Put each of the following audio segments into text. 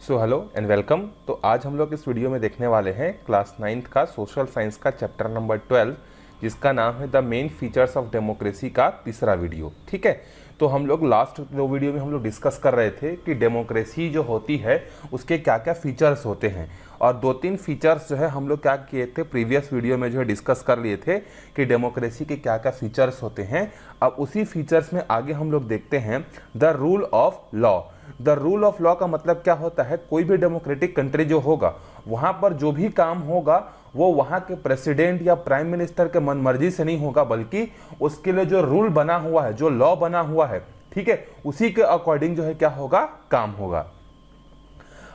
So hello and welcome. तो आज हम लोग इस वीडियो में देखने वाले हैं क्लास 9th का सोशल साइंस का चैप्टर नंबर 12, जिसका नाम है the main features of democracy का तीसरा वीडियो। ठीक है, तो हम लोग लास्ट दो वीडियो में हम लोग डिस्कस कर रहे थे कि डेमोक्रेसी जो होती है उसके क्या क्या फीचर्स होते हैं, और दो तीन फीचर्स जो है हम लोग क्या किए थे प्रीवियस वीडियो में जो है डिस्कस कर लिए थे कि डेमोक्रेसी के क्या क्या फीचर्स होते हैं। अब उसी फीचर्स में आगे हम लोग देखते हैं the rule of law. The rule of law का मतलब क्या होता है, कोई भी डेमोक्रेटिक कंट्री जो होगा वहां पर जो भी काम होगा वो वहां के प्रेसिडेंट या प्राइम मिनिस्टर के मनमर्जी से नहीं होगा, बल्कि उसके लिए जो रूल बना हुआ है, जो लॉ बना हुआ है, ठीक है, उसी के अकॉर्डिंग जो है क्या होगा, काम होगा।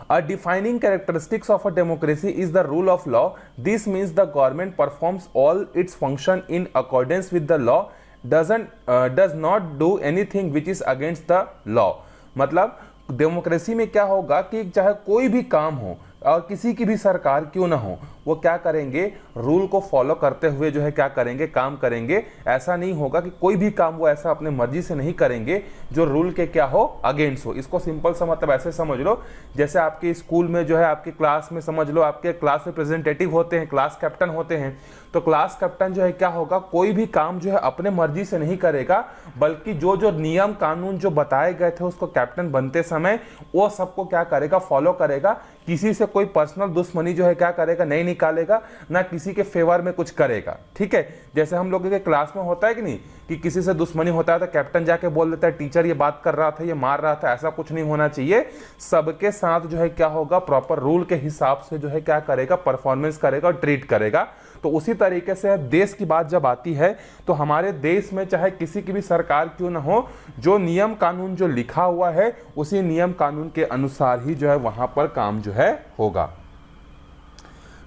A defining characteristics of a democracy is the rule of law. This means the government performs all its function in accordance with the law, does not do anything which is against the law. मतलब democracy में क्या होगा कि चाहे कोई भी काम हो और किसी की भी सरकार क्यों ना हो, वो क्या करेंगे, रूल को फॉलो करते हुए जो है क्या करेंगे, काम करेंगे। ऐसा नहीं होगा कि कोई भी काम वो ऐसा अपने मर्जी से नहीं करेंगे जो रूल के क्या हो, अगेंस्ट हो। इसको सिंपल सा मतलब ऐसे समझ लो, जैसे आपके स्कूल में जो है आपके क्लास में समझ लो आपके क्लास रिप्रेजेंटेटिव होते हैं, क्लास कैप्टन होते हैं। तो क्लास कैप्टन जो है क्या होगा, कोई भी काम जो है अपने मर्जी से नहीं करेगा, बल्कि जो जो नियम कानून जो बताए गए थे उसको कैप्टन बनते समय वो सबको क्या करेगा, फॉलो करेगा। किसी से कोई पर्सनल दुश्मनी जो है क्या करेगा, नहीं निकालेगा, ना किसी के फेवर में कुछ करेगा। ठीक है, जैसे हम लोगों के क्लास में होता है कि नहीं कि किसी से दुश्मनी होता है तो कैप्टन जाके बोल देता है टीचर ये बात कर रहा था, ये मार रहा था। ऐसा कुछ नहीं होना चाहिए। सबके साथ जो है क्या होगा, प्रॉपर रूल के हिसाब से जो है क्या करेगा, परफॉर्मेंस करेगा और ट्रीट करेगा। तो उसी तरीके से देश की बात जब आती है तो हमारे देश में चाहे किसी की भी सरकार क्यों ना हो, जो नियम कानून जो लिखा हुआ है उसी नियम कानून के अनुसार ही जो है वहां पर काम जो है होगा।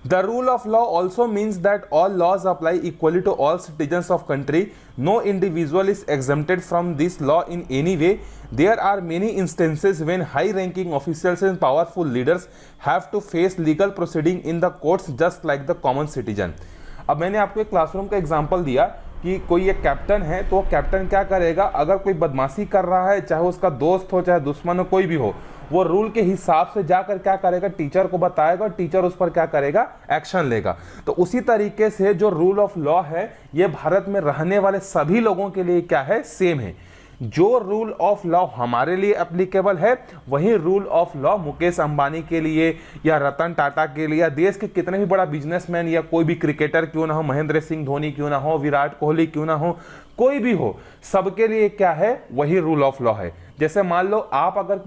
The rule of law also means that all laws apply equally to all citizens of country. No individual is exempted from this law in any way. There are many instances when high-ranking officials and powerful leaders have to face legal proceeding in the courts just like the common citizen. अब मैंने आपको एक classroom का example दिया कि कोई एक captain है, तो कैप्टन क्या करेगा, अगर कोई बदमाशी कर रहा है, चाहे उसका दोस्त हो चाहे दुश्मन हो, कोई भी हो, वो रूल के हिसाब से जाकर क्या करेगा, टीचर को बताएगा और टीचर उस पर क्या करेगा, एक्शन लेगा। तो उसी तरीके से जो रूल ऑफ लॉ है ये भारत में रहने वाले सभी लोगों के लिए क्या है, सेम है। जो रूल ऑफ लॉ हमारे लिए एप्लीकेबल है वही rule of law Mukesh Ambani के लिए या रतन टाटा के लिए या देश के कितने भी बड़ा बिजनेसमैन या कोई भी क्रिकेटर क्यों ना हो, महेंद्र सिंह धोनी क्यों ना हो, विराट कोहली क्यों ना हो, कोई भी हो, सबके लिए क्या है, वही रूल ऑफ लॉ है। जैसे मान लो आप अगर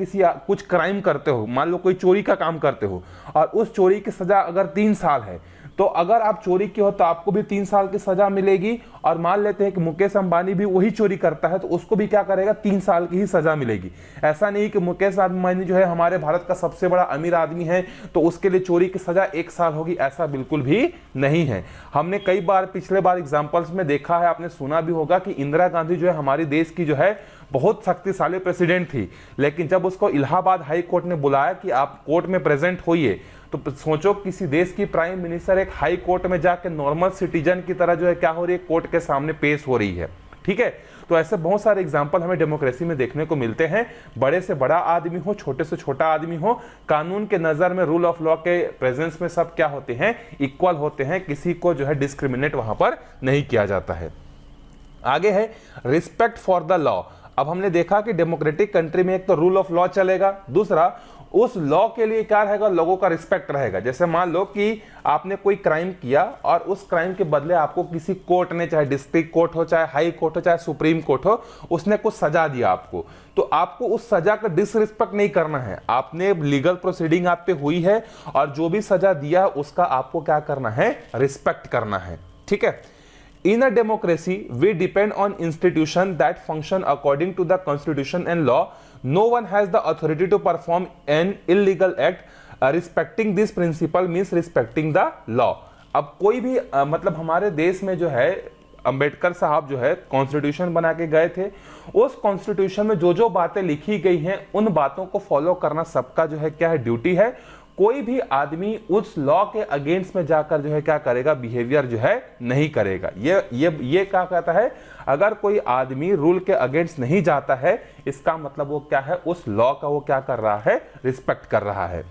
कुछ क्राइम करते हो, मान लो कोई चोरी का काम करते हो और उस चोरी की सजा अगर 3 साल है, तो अगर आप चोरी की हो तो आपको भी 3 साल की सजा मिलेगी। और मान लेते हैं कि मुकेश अंबानी भी वही चोरी करता है तो उसको भी क्या करेगा, 3 साल की ही सजा मिलेगी। ऐसा नहीं कि मुकेश अंबानी जो है हमारे भारत का सबसे बड़ा अमीर आदमी है तो उसके लिए चोरी की सजा 1 साल होगी, ऐसा बिल्कुल भी नहीं है। हमने कई बार पिछले बार एग्जाम्पल्स में देखा है, आपने सुना भी होगा कि इंदिरा गांधी जो है हमारे देश की जो है बहुत शक्तिशाली प्रेसिडेंट थी, लेकिन जब उसको इलाहाबाद हाई कोर्ट ने बुलाया कि आप कोर्ट में प्रेजेंट होइए, तो सोचो किसी देश की प्राइम मिनिस्टर एक हाई कोर्ट में जाके नॉर्मल सिटीजन की तरह जो है क्या हो रही है, कोर्ट के सामने पेश हो रही है। ठीक है, तो ऐसे बहुत सारे एग्जांपल हमें डेमोक्रेसी में देखने को मिलते हैं। बड़े से बड़ा आदमी हो, छोटे से छोटा आदमी हो, कानून के नजर में, रूल ऑफ लॉ के प्रेजेंस में सब क्या होते हैं, इक्वल होते हैं। किसी को जो है डिस्क्रिमिनेट वहां पर नहीं किया जाता है। आगे है रिस्पेक्ट फॉर द लॉ। अब हमने देखा कि डेमोक्रेटिक कंट्री में एक तो रूल ऑफ लॉ चलेगा, दूसरा उस लॉ के लिए क्या रहेगा, लोगों का रिस्पेक्ट रहेगा। जैसे मान लो कि आपने कोई क्राइम किया और उस क्राइम के बदले आपको किसी कोर्ट ने, चाहे डिस्ट्रिक्ट कोर्ट हो, चाहे हाई कोर्ट हो, चाहे सुप्रीम कोर्ट हो, उसने कुछ सजा दिया आपको, तो आपको उस सजा का डिसरिस्पेक्ट नहीं करना है। आपने लीगल प्रोसीडिंग आप पे हुई है और जो भी सजा दिया उसका आपको क्या करना है, रिस्पेक्ट करना है। ठीक है, in a democracy we depend on institutions that function according to the constitution and law. No one has the authority to perform an illegal act. Respecting this principle means respecting the law. अब कोई भी मतलब हमारे देश में जो है अंबेडकर साहब जो है कॉन्स्टिट्यूशन बना के गए थे, उस कॉन्स्टिट्यूशन में जो जो बातें लिखी गई हैं उन बातों को फॉलो करना सबका जो है क्या है, ड्यूटी है। कोई भी आदमी उस लॉ के अगेंस्ट में जाकर जो है क्या करेगा, बिहेवियर जो है नहीं करेगा। ये क्या कहता है, अगर कोई आदमी रूल के अगेंस्ट नहीं जाता है, इसका मतलब वो क्या है, उस लॉ का वो क्या कर रहा है, रिस्पेक्ट कर रहा है।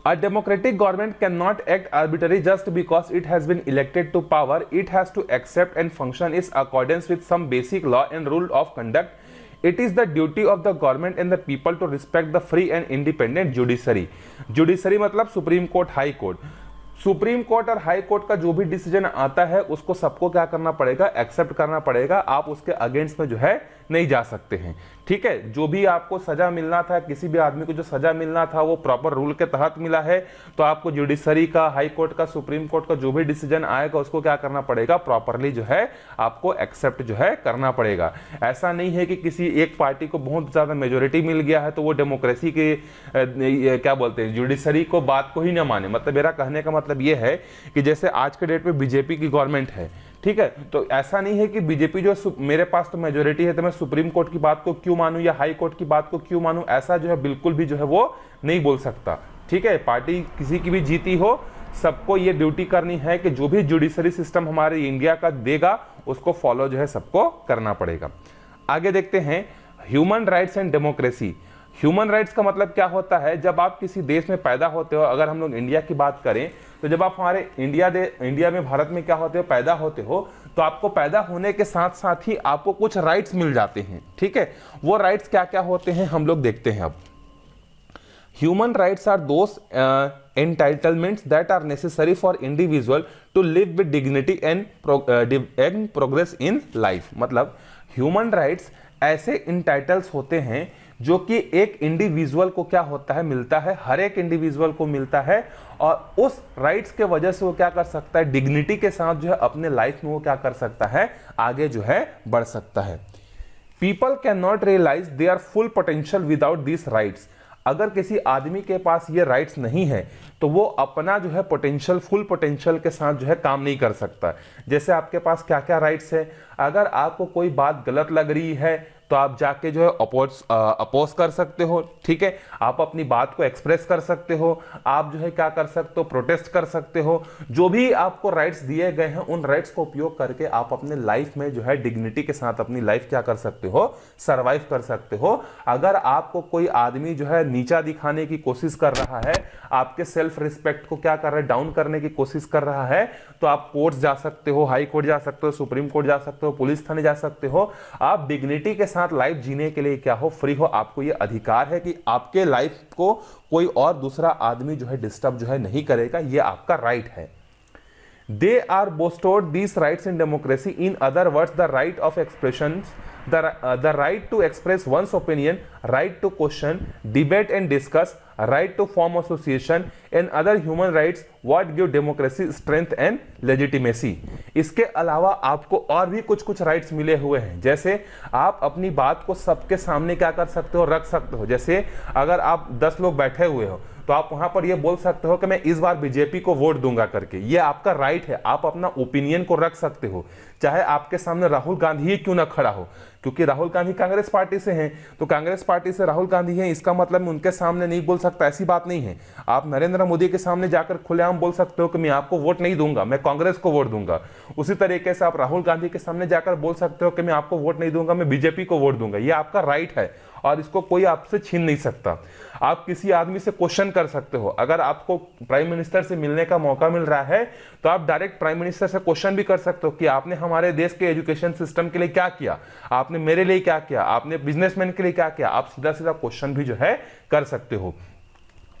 A democratic government cannot act arbitrarily just because it has been elected to power. It has to accept and function in accordance with some basic law and rule of conduct. It is the duty of the government and the people to respect the free and independent judiciary. Judiciary मतलब supreme court, high court. Supreme court और high court का जो भी decision आता है उसको सबको क्या करना पड़ेगा, एक्सेप्ट करना पड़ेगा। आप उसके अगेंस्ट में जो है नहीं जा सकते हैं, ठीक है। जो भी आपको सजा मिलना था, किसी भी आदमी को जो सजा मिलना था वो प्रॉपर रूल के तहत मिला है, तो आपको जुडिशरी का, हाई कोर्ट का, सुप्रीम कोर्ट का जो भी डिसीजन आएगा उसको क्या करना पड़ेगा, प्रॉपरली जो है आपको एक्सेप्ट जो है करना पड़ेगा। ऐसा नहीं है कि किसी एक पार्टी को बहुत ज्यादा मेजोरिटी मिल गया है तो वो डेमोक्रेसी के क्या बोलते हैं, जुडिशरी को बात को ही ना माने। मतलब मेरा कहने का मतलब ये है कि जैसे आज के डेट में बीजेपी की गवर्नमेंट है, ठीक है, तो ऐसा नहीं है कि बीजेपी जो मेरे पास तो मेजोरिटी है तो मैं सुप्रीम कोर्ट की बात को क्यों मानूं या हाई कोर्ट की बात को क्यों मानूं, ऐसा जो है बिल्कुल भी जो है वो नहीं बोल सकता, ठीक है। पार्टी किसी की भी जीती हो, सबको ये ड्यूटी करनी है कि जो भी जुडिशरी सिस्टम हमारे इंडिया का देगा उसको फॉलो जो है सबको करना पड़ेगा। आगे देखते हैं human rights and democracy. Human rights का मतलब क्या होता है, जब आप किसी देश में पैदा होते हो, अगर हम लोग इंडिया की बात करें तो जब आप हमारे इंडिया में, भारत में क्या होते हो, पैदा होते हो, तो आपको पैदा होने के साथ साथ ही आपको कुछ राइट्स मिल जाते हैं, ठीक है। वो राइट्स क्या क्या होते हैं हम लोग देखते हैं अब। Human rights are those entitlements that are necessary for individual to live with dignity and progress in life। मतलब ह्यूमन राइट्स ऐसे इंटाइटल्स होते हैं जो कि एक इंडिविजुअल को क्या होता है, मिलता है, हर एक इंडिविजुअल को मिलता है, और उस राइट्स के वजह से वो क्या कर सकता है, डिग्निटी के साथ जो है अपने लाइफ में वो क्या कर सकता है, आगे जो है बढ़ सकता है। People can not realise their full potential without this rights. अगर किसी आदमी के पास ये राइट्स नहीं है तो वो अपना जो है पोटेंशियल, फुल पोटेंशियल के साथ जो है काम नहीं कर सकता। जैसे आपके पास क्या क्या राइट्स है, अगर आपको कोई बात गलत लग रही है तो आप जाके जो है अपोज कर सकते हो, ठीक है। आप अपनी बात को एक्सप्रेस कर सकते हो, आप जो है क्या कर सकते हो, प्रोटेस्ट कर सकते हो। जो भी आपको राइट्स दिए गए हैं उन राइट्स को उपयोग करके आप अपने लाइफ में जो है डिग्निटी के साथ अपनी लाइफ क्या कर सकते हो, सरवाइव कर सकते हो। अगर आपको कोई आदमी जो है नीचा दिखाने की कोशिश कर रहा है, आपके सेल्फ रिस्पेक्ट को क्या कर रहा है, डाउन करने की कोशिश कर रहा है, तो आप कोर्ट जा सकते हो, हाई कोर्ट जा सकते हो, सुप्रीम कोर्ट जा सकते हो, पुलिस थाने जा सकते हो। आप डिग्निटी के साथ लाइफ जीने के लिए क्या हो, फ्री हो। आपको यह अधिकार है कि आपके लाइफ को कोई और दूसरा आदमी जो है डिस्टर्ब जो है नहीं करेगा, यह आपका राइट है। They are bestowed these rights in democracy. In other words, the right of expression, the right to express one's opinion, right to question, debate and discuss, right to form association, and other human rights what give democracy strength and legitimacy। इसके अलावा आपको और भी कुछ कुछ rights मिले हुए हैं, जैसे आप अपनी बात को सबके सामने क्या कर सकते हो, रख सकते हो। जैसे अगर आप 10 लोग बैठे हुए हो तो आप वहां पर ये बोल सकते हो कि मैं इस बार बीजेपी को वोट दूंगा करके, ये आपका राइट है। आप अपना ओपिनियन को रख सकते हो, चाहे आपके सामने राहुल गांधी ही क्यों ना खड़ा हो, क्योंकि राहुल गांधी कांग्रेस पार्टी से हैं, तो कांग्रेस पार्टी से राहुल गांधी हैं, इसका मतलब मैं उनके सामने नहीं बोल सकता, ऐसी बात नहीं है। आप नरेंद्र मोदी के सामने जाकर खुलेआम बोल सकते हो कि मैं आपको वोट नहीं दूंगा, मैं कांग्रेस को वोट दूंगा। उसी तरीके से आप राहुल गांधी के सामने जाकर बोल सकते हो कि मैं आपको वोट नहीं दूंगा, मैं बीजेपी को वोट दूंगा। ये आपका राइट है और इसको कोई आपसे छीन नहीं सकता। आप किसी आदमी से क्वेश्चन कर सकते हो, अगर आपको प्राइम मिनिस्टर से मिलने का मौका मिल रहा है तो आप डायरेक्ट प्राइम मिनिस्टर से क्वेश्चन भी कर सकते हो कि आपने हमारे देश के एजुकेशन सिस्टम के लिए क्या किया, आपने मेरे लिए क्या किया, आपने बिजनेसमैन के लिए क्या किया। आप सीधा सीधा क्वेश्चन भी जो है कर सकते हो।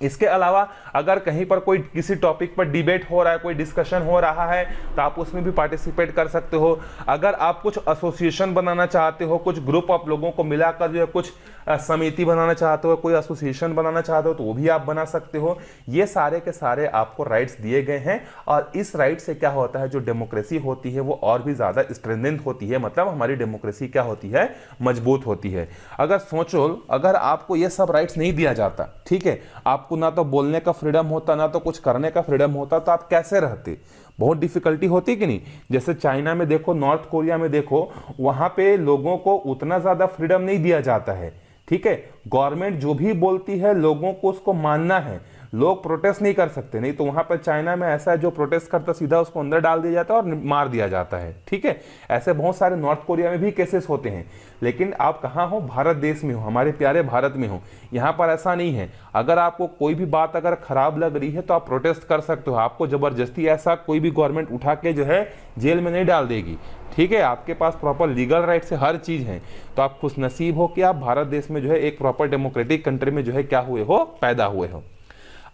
इसके अलावा अगर कहीं पर कोई किसी टॉपिक पर डिबेट हो रहा है, कोई डिस्कशन हो रहा है, तो आप उसमें भी पार्टिसिपेट कर सकते हो। अगर आप कुछ एसोसिएशन बनाना चाहते हो, कुछ ग्रुप ऑफ लोगों को मिलाकर जो है कुछ समिति बनाना चाहते हो, कोई एसोसिएशन बनाना चाहते हो, तो वो भी आप बना सकते हो। ये सारे के सारे आपको राइट्स दिए गए हैं और इस राइट से क्या होता है, जो डेमोक्रेसी होती है वो और भी ज्यादा स्ट्रेंथेन होती है। मतलब हमारी डेमोक्रेसी क्या होती है, मजबूत होती है। अगर सोचो, अगर आपको ये सब राइट्स नहीं दिया जाता, ठीक है, आपको ना तो बोलने का फ्रीडम होता, ना तो कुछ करने का फ्रीडम होता, तो आप कैसे रहते, बहुत डिफिकल्टी होती कि नहीं। जैसे चाइना में देखो, नॉर्थ कोरिया में देखो, वहां पे लोगों को उतना ज्यादा फ्रीडम नहीं दिया जाता है, ठीक है। गवर्नमेंट जो भी बोलती है लोगों को उसको मानना है। लोग प्रोटेस्ट नहीं कर सकते, नहीं तो वहां पर चाइना में ऐसा है, जो प्रोटेस्ट करता सीधा उसको अंदर डाल दिया जाता है और मार दिया जाता है। ठीक है, ऐसे बहुत सारे नॉर्थ कोरिया में भी केसेस होते हैं। लेकिन आप कहाँ हो, भारत देश में हो, हमारे प्यारे भारत में हो, यहाँ पर ऐसा नहीं है। अगर आपको कोई भी बात अगर खराब लग रही है तो आप प्रोटेस्ट कर सकते हो, आपको जबरदस्ती ऐसा कोई भी गवर्नमेंट उठा के जो है जेल में नहीं डाल देगी। ठीक है, आपके पास प्रॉपर लीगल राइट से हर चीज है। तो आप खुशनसीब हो कि आप भारत देश में जो है एक प्रॉपर डेमोक्रेटिक कंट्री में जो है क्या हुए हो, पैदा हुए हो।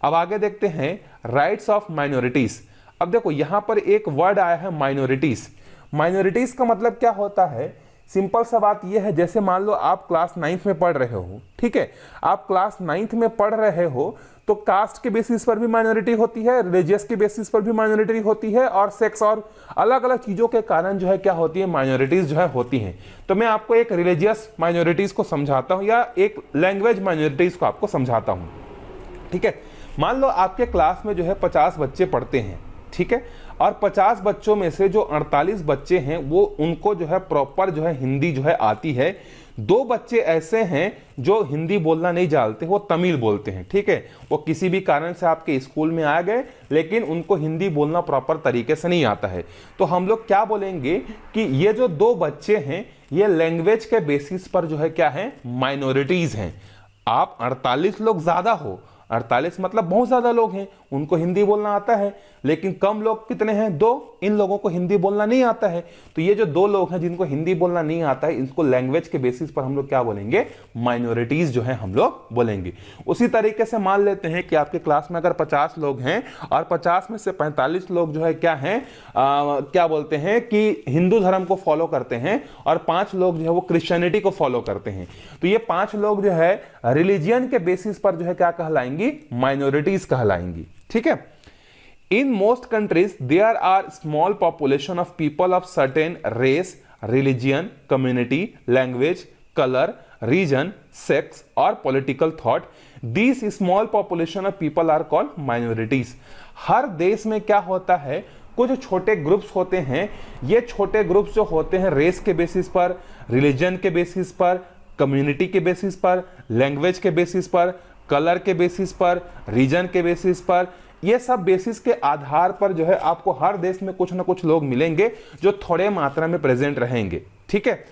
अब आगे देखते हैं राइट्स ऑफ माइनॉरिटीज। अब देखो यहां पर एक वर्ड आया है माइनॉरिटीज। माइनॉरिटीज का मतलब क्या होता है, सिंपल सा बात यह है, जैसे मान लो आप क्लास 9th में पढ़ रहे हो, ठीक है, आप क्लास 9th में पढ़ रहे हो तो कास्ट के बेसिस पर भी माइनॉरिटी होती है, रिलीजियस के बेसिस पर भी माइनॉरिटी होती है, और सेक्स और अलग अलग चीजों के कारण जो है क्या होती है, माइनॉरिटीज जो है होती हैं। तो मैं आपको एक रिलीजियस माइनॉरिटीज को समझाता हूं या एक लैंग्वेज माइनॉरिटीज को आपको समझाता हूं। ठीक है, मान लो आपके क्लास में जो है 50 बच्चे पढ़ते हैं, ठीक है, और 50 बच्चों में से जो 48 बच्चे हैं वो उनको जो है प्रॉपर जो है हिंदी जो है आती है। 2 बच्चे ऐसे हैं जो हिंदी बोलना नहीं जानते, वो तमिल बोलते हैं। ठीक है, वो किसी भी कारण से आपके स्कूल में आ गए लेकिन उनको हिंदी बोलना प्रॉपर तरीके से नहीं आता है। तो हम लोग क्या बोलेंगे कि ये जो 2 बच्चे हैं ये लैंग्वेज के बेसिस पर जो है क्या है, माइनॉरिटीज हैं। आप 48 लोग ज्यादा हो, 48 मतलब बहुत ज्यादा लोग हैं, उनको हिंदी बोलना आता है, लेकिन कम लोग कितने हैं, 2, इन लोगों को हिंदी बोलना नहीं आता है। तो ये जो 2 लोग हैं जिनको हिंदी बोलना नहीं आता है, इनको लैंग्वेज के बेसिस पर हम लोग क्या बोलेंगे, माइनॉरिटीज जो है हम लोग बोलेंगे। उसी तरीके से मान लेते हैं कि आपके क्लास में अगर 50 लोग हैं और 50 में से 45 लोग जो है क्या हैं, क्या बोलते हैं कि हिंदू धर्म को फॉलो करते हैं और 5 लोग जो है वो क्रिश्चियनिटी को फॉलो करते हैं। तो ये 5 लोग जो है रिलीजियन के बेसिस पर जो है क्या कहलाएंगी, माइनॉरिटीज कहलाएंगी। ठीक है, in most countries there are small population of people of certain race, religion, community, language, color, region, sex or political thought. These small population of people are called minorities. हर देश में क्या होता है, कुछ छोटे ग्रुप्स होते हैं। ये छोटे ग्रुप्स जो होते हैं रेस के बेसिस पर, रिलीजन के बेसिस पर, कम्युनिटी के बेसिस पर, लैंग्वेज के बेसिस पर, कलर के बेसिस पर, रीजन के बेसिस पर, ये सब बेसिस के आधार पर जो है आपको हर देश में कुछ ना कुछ लोग मिलेंगे जो थोड़े मात्रा में प्रेजेंट रहेंगे। ठीक है,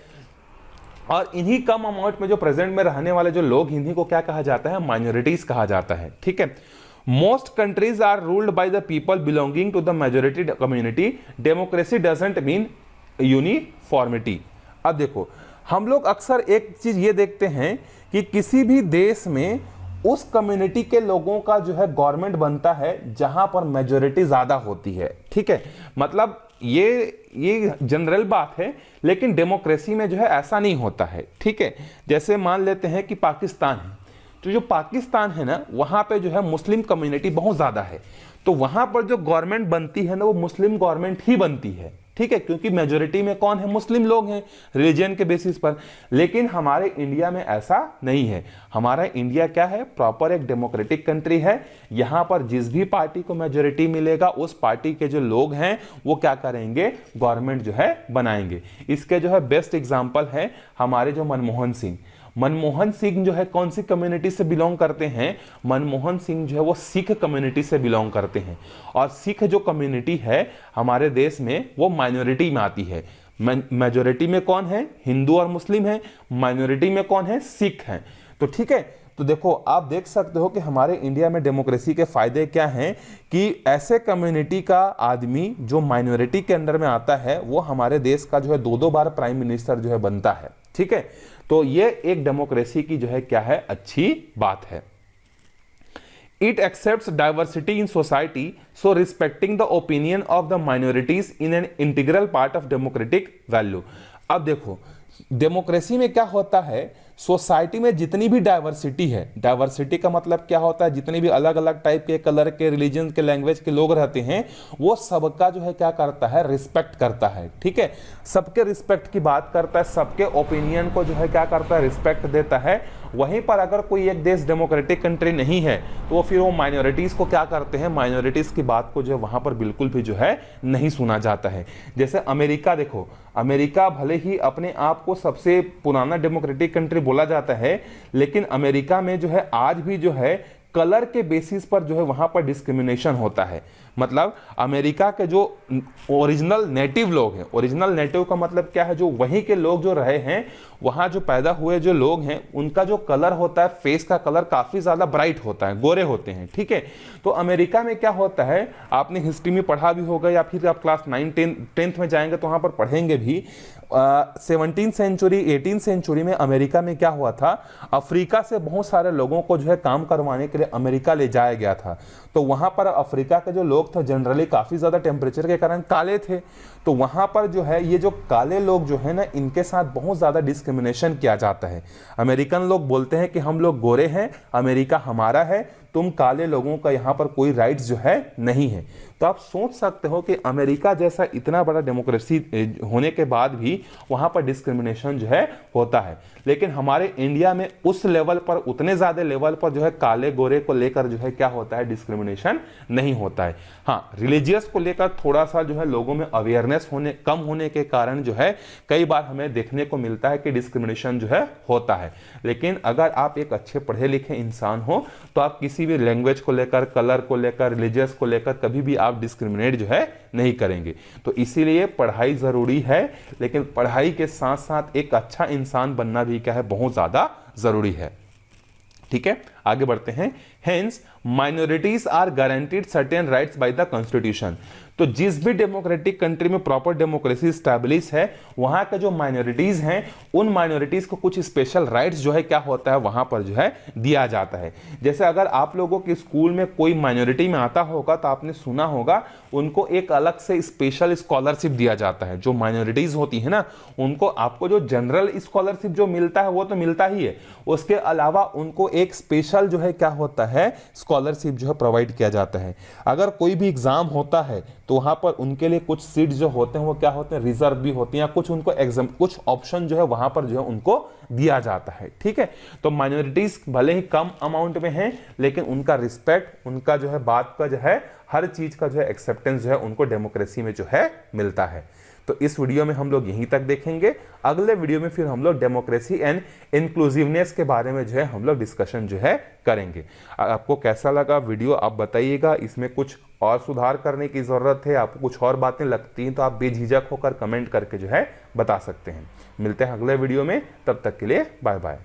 और इन्हीं कम अमाउंट में जो प्रेजेंट में रहने वाले जो लोग, इन्हीं को क्या कहा जाता है, माइनॉरिटीज कहा जाता है। ठीक है, most countries are ruled by the people belonging to the majority community. Democracy doesn't mean uniformity. अब देखो हम लोग अक्सर एक चीज ये देखते हैं कि किसी भी देश में उस कम्युनिटी के लोगों का जो है गवर्नमेंट बनता है जहां पर मेजोरिटी ज्यादा होती है। ठीक है, मतलब ये जनरल बात है, लेकिन डेमोक्रेसी में जो है ऐसा नहीं होता है। ठीक है, जैसे मान लेते हैं कि पाकिस्तान है, तो जो पाकिस्तान है ना वहां पे जो है मुस्लिम कम्युनिटी बहुत ज्यादा है, तो वहां पर जो गवर्नमेंट बनती है ना वो मुस्लिम गवर्नमेंट ही बनती है। ठीक है, क्योंकि मेजोरिटी में कौन है, मुस्लिम लोग हैं रिलीजन के बेसिस पर। लेकिन हमारे इंडिया में ऐसा नहीं है। हमारा इंडिया क्या है, प्रॉपर एक डेमोक्रेटिक कंट्री है। यहां पर जिस भी पार्टी को मेजोरिटी मिलेगा उस पार्टी के जो लोग हैं वो क्या करेंगे, गवर्नमेंट जो है बनाएंगे। इसके जो है बेस्ट एग्जाम्पल है हमारे जो मनमोहन सिंह। मनमोहन सिंह जो है कौन सी कम्युनिटी से बिलोंग करते हैं, मनमोहन सिंह जो है वो सिख कम्युनिटी से बिलोंग करते हैं। और सिख जो कम्युनिटी है हमारे देश में वो माइनॉरिटी में आती है। मेजोरिटी में कौन है, हिंदू और मुस्लिम है, माइनॉरिटी में कौन है, सिख हैं। तो ठीक है, तो देखो आप देख सकते हो कि हमारे इंडिया में डेमोक्रेसी के फायदे क्या हैं कि ऐसे कम्युनिटी का आदमी जो माइनॉरिटी के अंडर में आता है वो हमारे देश का जो है 2-2 बार प्राइम मिनिस्टर जो है बनता है। ठीक है, तो ये एक डेमोक्रेसी की जो है क्या है, अच्छी बात है। It accepts diversity in society, so respecting the opinion of the minorities in an integral part of democratic value. अब देखो डेमोक्रेसी में क्या होता है, सोसाइटी में जितनी भी डाइवर्सिटी है, डाइवर्सिटी का मतलब क्या होता है, जितनी भी अलग अलग टाइप के कलर के, रिलीजन के, लैंग्वेज के लोग रहते हैं वो सबका जो है क्या करता है, रिस्पेक्ट करता है। ठीक है, सबके रिस्पेक्ट की बात करता है, सबके ओपिनियन को जो है क्या करता है, रिस्पेक्ट देता है। वहीं पर अगर कोई एक देश डेमोक्रेटिक कंट्री नहीं है तो फिर वो माइनॉरिटीज को क्या करते हैं, माइनॉरिटीज की बात को जो है वहां पर बिल्कुल भी जो है नहीं सुना जाता है। जैसे अमेरिका देखो, अमेरिका भले ही अपने आप को सबसे पुराना डेमोक्रेटिक कंट्री बोला जाता है, लेकिन अमेरिका में जो है आज भी जो है कलर के बेसिस पर जो है वहां पर डिस्क्रिमिनेशन होता है। मतलब अमेरिका के जो ओरिजिनल नेटिव लोग हैं, ओरिजिनल नेटिव का मतलब क्या है, जो वहीं के लोग जो रहे हैं, वहां जो पैदा हुए जो लोग हैं, उनका जो कलर होता है, फेस का कलर काफी ज्यादा ब्राइट होता है, गोरे होते हैं, ठीक है। तो अमेरिका में क्या होता है, आपने हिस्ट्री में पढ़ा भी होगा या फिर आप क्लास 9 10th में जाएंगे तो वहां पर पढ़ेंगे भी। 17th सेंचुरी 18th सेंचुरी में अमेरिका में क्या हुआ था, अफ्रीका से बहुत सारे लोगों को जो है काम करवाने के लिए अमेरिका ले जाया गया था। तो वहां पर अफ्रीका के जो लोग थे जनरली काफी ज्यादा टेम्परेचर के कारण काले थे। तो वहां पर जो है ये जो काले लोग जो है ना, इनके साथ बहुत ज्यादा डिस्क्रिमिनेशन किया जाता है। अमेरिकन लोग बोलते हैं कि हम लोग गोरे हैं, अमेरिका हमारा है, तुम काले लोगों का यहाँ पर कोई राइट्स जो है नहीं है। तो आप सोच सकते हो कि अमेरिका जैसा इतना बड़ा डेमोक्रेसी होने के बाद भी वहां पर डिस्क्रिमिनेशन जो है होता है। लेकिन हमारे इंडिया में उस लेवल पर, उतने ज्यादा लेवल पर जो है काले गोरे को लेकर जो है क्या होता है, डिस्क्रिमिनेशन नहीं होता है। हाँ, रिलीजियस को लेकर थोड़ा सा जो है लोगों में अवेयरनेस कम होने के कारण जो है कई बार हमें देखने को मिलता है कि डिस्क्रिमिनेशन जो है होता है। लेकिन अगर आप एक अच्छे पढ़े लिखे इंसान हो तो आप किसी भी लैंग्वेज को लेकर, कलर को लेकर, रिलीजियस को लेकर कभी भी आप डिस्क्रिमिनेट जो है नहीं करेंगे। तो इसीलिए पढ़ाई जरूरी है, लेकिन पढ़ाई के साथ साथ एक अच्छा इंसान बनना भी क्या है, बहुत ज्यादा जरूरी है। ठीक है, आगे बढ़ते हैं। Hence minorities are guaranteed certain rights by the constitution. तो जिस भी डेमोक्रेटिक कंट्री में प्रॉपर डेमोक्रेसी स्टैब्लिश है, वहां के जो माइनॉरिटीज हैं, उन माइनॉरिटीज को कुछ स्पेशल राइट्स जो है क्या होता है, वहां पर जो है दिया जाता है। जैसे अगर आप लोगों के स्कूल में कोई माइनॉरिटी में आता होगा तो आपने सुना होगा उनको एक अलग से स्पेशल स्कॉलरशिप दिया जाता है। जो माइनॉरिटीज होती है ना, उनको, आपको जो जनरल स्कॉलरशिप जो मिलता है वो तो मिलता ही है, उसके अलावा उनको एक स्पेशल जो है क्या होता है, स्कॉलरशिप जो है प्रोवाइड किया जाता है। अगर कोई भी एग्जाम होता है तो वहां पर उनके लिए कुछ सीट जो होते हैं वो क्या होते हैं, रिजर्व भी होती हैं, या कुछ उनको एग्जाम, कुछ ऑप्शन जो है वहां पर जो है उनको दिया जाता है। ठीक है, तो माइनॉरिटीज भले ही कम अमाउंट में हैं, लेकिन उनका रिस्पेक्ट, उनका जो है बात का जो है हर चीज का जो है एक्सेप्टेंस जो है उनको डेमोक्रेसी में जो है मिलता है। तो इस वीडियो में हम लोग यहीं तक देखेंगे। अगले वीडियो में फिर हम लोग डेमोक्रेसी एंड इंक्लूसिवनेस के बारे में जो है हम लोग डिस्कशन जो है करेंगे। आपको कैसा लगा वीडियो आप बताइएगा, इसमें कुछ और सुधार करने की जरूरत है, आपको कुछ और बातें लगती हैं तो आप बेझिझक होकर कमेंट करके जो है बता सकते हैं। मिलते हैं अगले वीडियो में, तब तक के लिए बाय बाय।